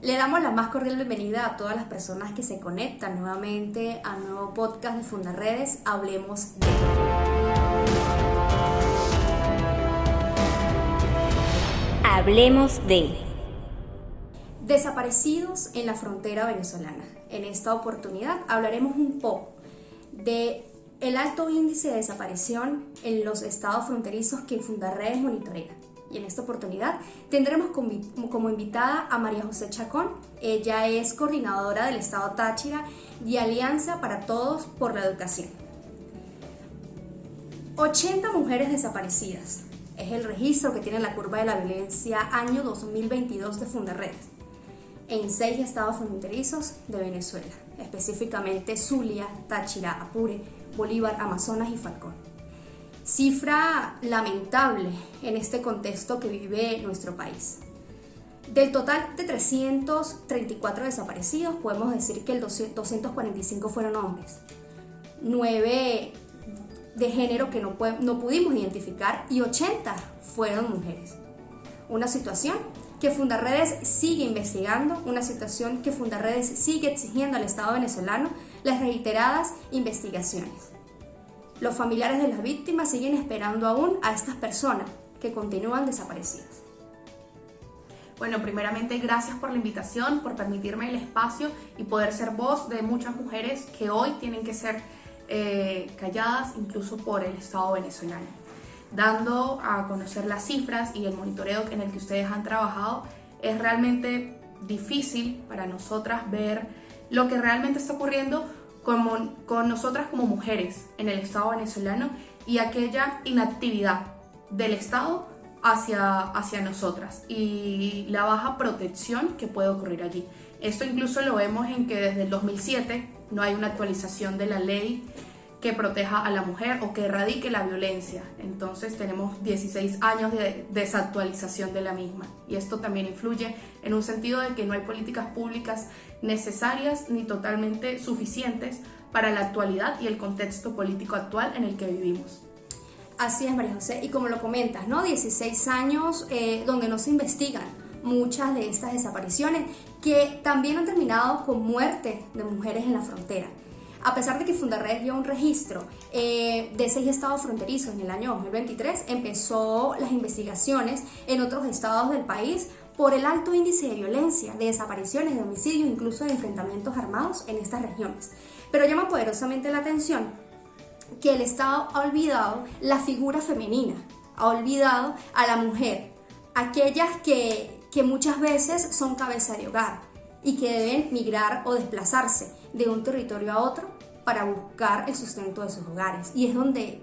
Le damos la más cordial bienvenida a todas las personas que se conectan nuevamente al nuevo podcast de Fundarredes, Hablemos de. Hablemos de Desaparecidos en la frontera venezolana. En esta oportunidad hablaremos un poco de el alto índice de desaparición en los estados fronterizos que Fundarredes monitorea. Y en esta oportunidad tendremos como invitada a María José Chacón. Ella es coordinadora del estado Táchira de Alianza para Todos por la Educación. 80 mujeres desaparecidas es el registro que tiene la curva de la violencia año 2022 de Fundarredes en 6 estados fronterizos de Venezuela, específicamente Zulia, Táchira, Apure, Bolívar, Amazonas y Falcón. Cifra lamentable en este contexto que vive nuestro país. Del total de 334 desaparecidos, podemos decir que el 245 fueron hombres, 9 de género que no pudimos identificar y 80 fueron mujeres. Una situación que Fundarredes sigue investigando, una situación que Fundarredes sigue exigiendo al Estado venezolano las reiteradas investigaciones. Los familiares de las víctimas siguen esperando aún a estas personas que continúan desaparecidas. Bueno, primeramente gracias por la invitación, por permitirme el espacio y poder ser voz de muchas mujeres que hoy tienen que ser calladas incluso por el Estado venezolano. Dando a conocer las cifras y el monitoreo en el que ustedes han trabajado, es realmente difícil para nosotras ver lo que realmente está ocurriendo con nosotras como mujeres en el Estado venezolano y aquella inactividad del Estado hacia nosotras y la baja protección que puede ocurrir allí. Esto incluso lo vemos en que desde el 2007 no hay una actualización de la ley que proteja a la mujer o que erradique la violencia. Entonces tenemos 16 años de desactualización de la misma y esto también influye en un sentido de que no hay políticas públicas necesarias ni totalmente suficientes para la actualidad y el contexto político actual en el que vivimos. Así es, María José, y como lo comentas, ¿no? 16 años donde no se investigan muchas de estas desapariciones que también han terminado con muerte de mujeres en la frontera. A pesar de que Fundarredes dio un registro de 6 estados fronterizos en el año 2023, empezó las investigaciones en otros estados del país por el alto índice de violencia, de desapariciones, de homicidios, incluso de enfrentamientos armados en estas regiones. Pero llama poderosamente la atención que el Estado ha olvidado la figura femenina, ha olvidado a la mujer, aquellas que muchas veces son cabeza de hogar y que deben migrar o desplazarse de un territorio a otro para buscar el sustento de sus hogares. Y es donde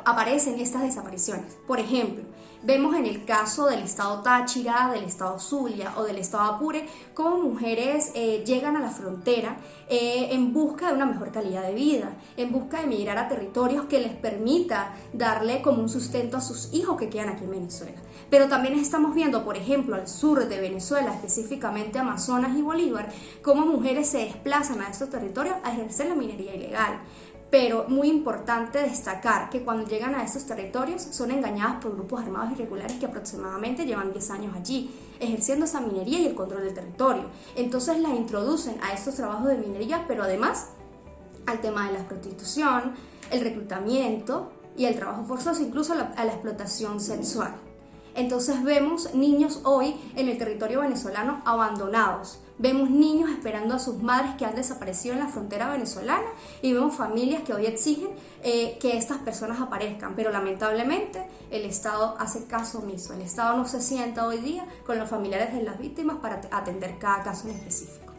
aparecen estas desapariciones. Por ejemplo, vemos en el caso del estado Táchira, del estado Zulia o del estado Apure, cómo mujeres llegan a la frontera en busca de una mejor calidad de vida, en busca de migrar a territorios que les permita darle como un sustento a sus hijos que quedan aquí en Venezuela. Pero también estamos viendo, por ejemplo, al sur de Venezuela, específicamente Amazonas y Bolívar, cómo mujeres se desplazan a estos territorios a ejercer la minería ilegal. Pero muy importante destacar que cuando llegan a estos territorios son engañadas por grupos armados irregulares que aproximadamente llevan 10 años allí, ejerciendo esa minería y el control del territorio. Entonces las introducen a estos trabajos de minería, pero además al tema de la prostitución, el reclutamiento y el trabajo forzoso, incluso a la explotación sexual. Entonces vemos niños hoy en el territorio venezolano abandonados. Vemos niños esperando a sus madres que han desaparecido en la frontera venezolana y vemos familias que hoy exigen que estas personas aparezcan, pero lamentablemente el Estado hace caso omiso. El Estado no se sienta hoy día con los familiares de las víctimas para atender cada caso en específico.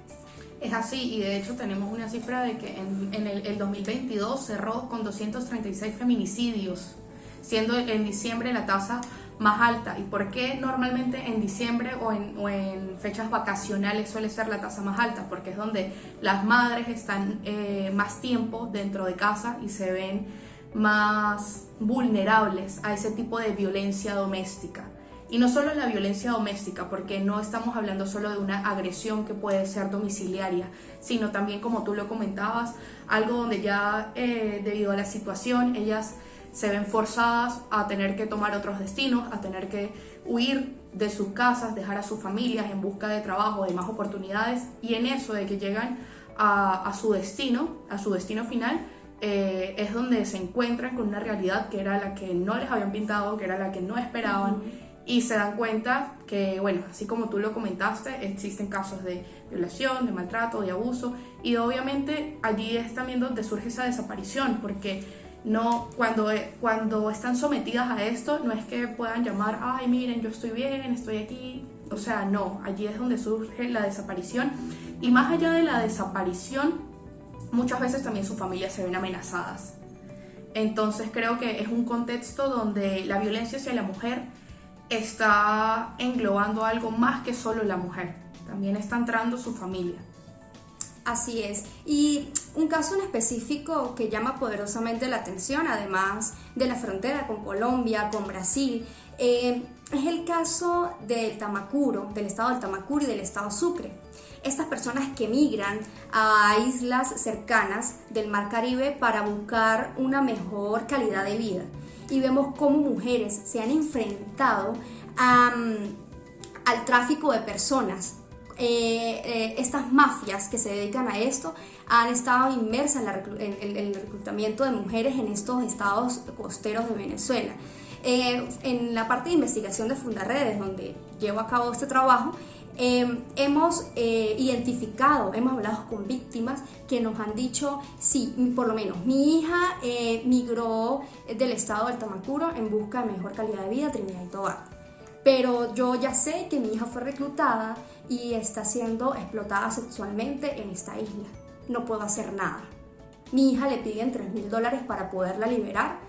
Es así, y de hecho tenemos una cifra de que en el 2022 cerró con 236 feminicidios, siendo en diciembre la tasa más alta. ¿Y por qué normalmente en diciembre o en fechas vacacionales suele ser la tasa más alta? Porque es donde las madres están más tiempo dentro de casa y se ven más vulnerables a ese tipo de violencia doméstica. Y no solo la violencia doméstica, porque no estamos hablando solo de una agresión que puede ser domiciliaria, sino también, como tú lo comentabas, algo donde ya debido a la situación ellas se ven forzadas a tener que tomar otros destinos, a tener que huir de sus casas, dejar a sus familias en busca de trabajo, de más oportunidades, y en eso de que llegan a su destino final, es donde se encuentran con una realidad que era la que no les habían pintado, que era la que no esperaban, y se dan cuenta que, bueno, así como tú lo comentaste, existen casos de violación, de maltrato, de abuso, y obviamente allí es también donde surge esa desaparición, porque no, cuando están sometidas a esto, no es que puedan llamar, ay, miren, yo estoy bien, estoy aquí, o sea, no, allí es donde surge la desaparición, y más allá de la desaparición, muchas veces también sus familias se ven amenazadas. Entonces creo que es un contexto donde la violencia hacia la mujer está englobando algo más que solo la mujer, también está entrando su familia. Así es, y un caso en específico que llama poderosamente la atención, además de la frontera con Colombia, con Brasil, es el caso de Tamacuro, del estado del Tamacuro y del estado Sucre. Estas personas que migran a islas cercanas del Mar Caribe para buscar una mejor calidad de vida. Y vemos cómo mujeres se han enfrentado al tráfico de personas. Estas mafias que se dedican a esto han estado inmersas en el reclutamiento de mujeres en estos estados costeros de Venezuela. En la parte de investigación de Fundaredes, donde llevo a cabo este trabajo, hemos identificado, hemos hablado con víctimas que nos han dicho, sí, por lo menos mi hija migró del estado del Tamacuro en busca de mejor calidad de vida a Trinidad y Tobago. Pero yo ya sé que mi hija fue reclutada y está siendo explotada sexualmente en esta isla. No puedo hacer nada. Mi hija le piden $3,000 para poderla liberar,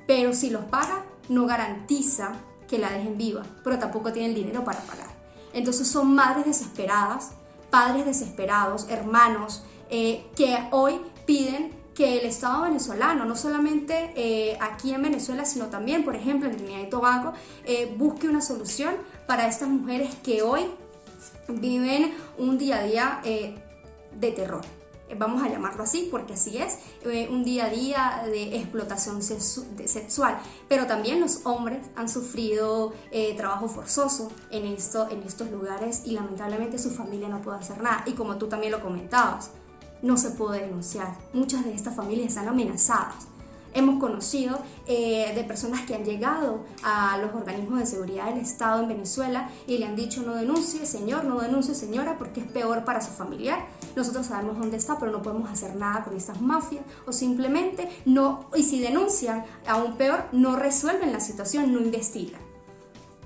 pero si los paga, no garantiza que la dejen viva, pero tampoco tiene el dinero para pagar. Entonces son madres desesperadas, padres desesperados, hermanos que hoy piden que el Estado venezolano, no solamente aquí en Venezuela, sino también, por ejemplo, en Trinidad y Tobago, busque una solución para estas mujeres que hoy viven un día a día de terror. Vamos a llamarlo así porque así es, un día a día de explotación sexual, pero también los hombres han sufrido trabajo forzoso en estos lugares y lamentablemente su familia no puede hacer nada, y como tú también lo comentabas, no se puede denunciar. Muchas de estas familias están amenazadas. Hemos conocido de personas que han llegado a los organismos de seguridad del Estado en Venezuela y le han dicho: no denuncie, señor, no denuncie, señora, porque es peor para su familiar. Nosotros sabemos dónde está, pero no podemos hacer nada con estas mafias, o simplemente no, y si denuncian, aún peor, no resuelven la situación, no investigan.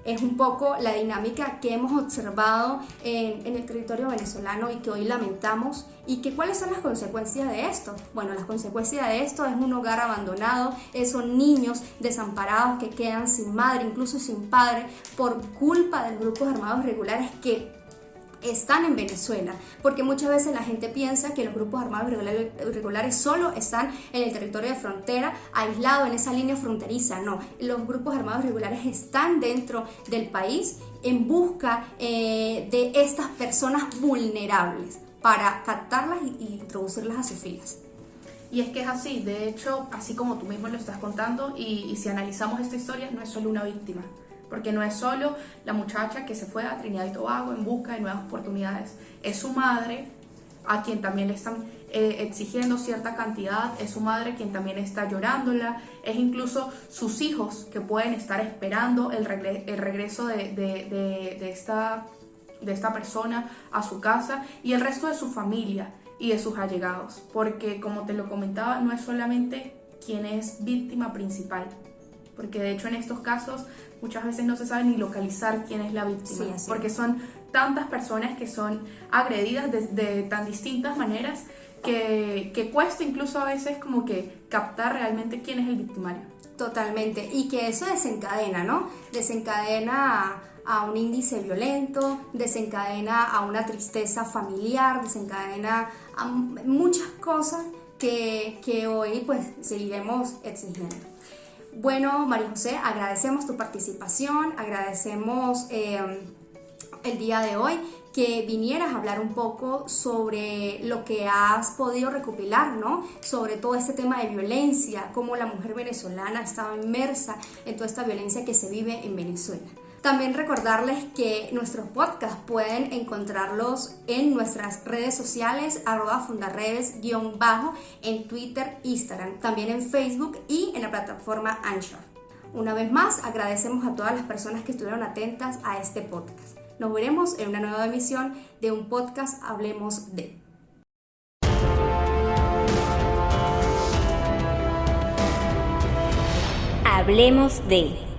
Es un poco la dinámica que hemos observado en el territorio venezolano y que hoy lamentamos. ¿Y cuáles son las consecuencias de esto? Bueno, las consecuencias de esto es un hogar abandonado, son niños desamparados que quedan sin madre, incluso sin padre, por culpa de los grupos armados irregulares que están en Venezuela, porque muchas veces la gente piensa que los grupos armados irregulares solo están en el territorio de frontera, aislado en esa línea fronteriza. No, los grupos armados irregulares están dentro del país en busca de estas personas vulnerables para captarlas e introducirlas a sus filas. Y es que es así, de hecho, así como tú mismo lo estás contando, y si analizamos esta historia, no es solo una víctima, porque no es solo la muchacha que se fue a Trinidad y Tobago en busca de nuevas oportunidades, es su madre a quien también le están exigiendo cierta cantidad, es su madre quien también está llorándola, es incluso sus hijos que pueden estar esperando el regreso de esta persona a su casa, y el resto de su familia y de sus allegados, porque como te lo comentaba, no es solamente quien es víctima principal, porque de hecho en estos casos muchas veces no se sabe ni localizar quién es la víctima, sí, porque son tantas personas que son agredidas de tan distintas maneras que cuesta incluso a veces como que captar realmente quién es el victimario. Totalmente, y que eso desencadena, ¿no? Desencadena a un índice violento, desencadena a una tristeza familiar, desencadena a muchas cosas que hoy pues seguiremos exigiendo. Bueno, María José, agradecemos tu participación, agradecemos el día de hoy que vinieras a hablar un poco sobre lo que has podido recopilar, ¿no? Sobre todo este tema de violencia, cómo la mujer venezolana estaba inmersa en toda esta violencia que se vive en Venezuela. También recordarles que nuestros podcasts pueden encontrarlos en nuestras redes sociales, @fundaredes_ en Twitter, Instagram, también en Facebook y en la plataforma Anchor. Una vez más, agradecemos a todas las personas que estuvieron atentas a este podcast. Nos veremos en una nueva emisión de un podcast Hablemos de. Hablemos de.